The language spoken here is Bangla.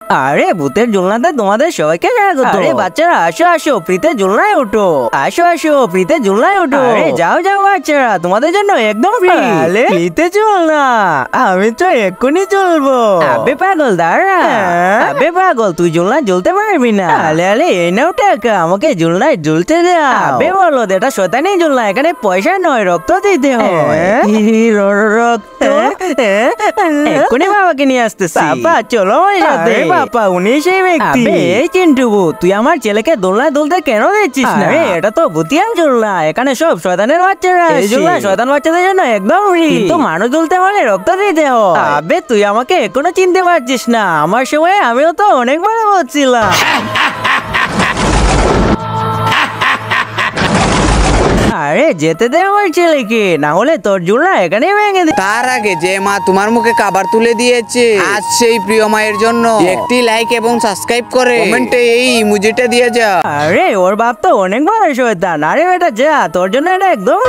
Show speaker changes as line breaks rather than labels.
আরে ভূতের ঝুলনাতে তোমাদের সবাইকে স্বাগত। আরে বাচ্চারা আসো আসো, ফ্রিতে ঝুলনায় ওঠো। আসো আসো, ফ্রিতে ঝুলনায় ওঠো। আরে যাও যাও বাচ্চারা, তোমাদের জন্য একদম ফ্রি। ফ্রিতে ঝুলনা? আমি তো এক্ষুনি চলবো। আবে পাগল দাঁড়া। আবে পাগল, তুই ঝুলনায় ঝুলতে পারবি না। আলে আলে এই নাও টাকা, আমাকে ঝুলনায় ঝুলতে দাও। আবে বলো, এটা শয়তানি ঝুলনা, এখানে পয়সা নয়, রক্ত দিতে হয়। রক্ত? এক্ষুনি বাবাকে নিয়ে আসতেছি। বাবা চলো আমার সাথে। বাবা উনি সেই ব্যক্তি। এই চিন্টু, তুই আমার ছেলেকে দোলনায় দুলতে কেন দিচ্ছিস না? এটা তো ভুতিয়ান ঝুলনা, এখানে সব শয়তানের বাচ্চারা। এই ঝুলনা শয়তান বাচ্চাদের জন্য একদম ফ্রি, কিন্তু মানুষ দুলতে হলে রক্ত দিতে হয়। আবে তুই আমাকে এখনো চিনতে পারছিস না? আমার সময় আমিও তো অনেক বড় হচ্ছিলাম। আরে যেতে দে আমার ছেলেকে, না হলে তোর ঝুলনা এখানেই ভেঙে দে।
তার আগে যে মা তোমার মুখে খাবার তুলে দিয়েছে আজ সেই প্রিয় মায়ের জন্য একটি লাইক এবং সাবস্ক্রাইব করে কমেন্টে এই ইমোজিটা দিয়ে যা।
আরে ওর বাপ তো অনেক বড় শয়তান। আরে বেটা যা, তোর জন্য এটা একদম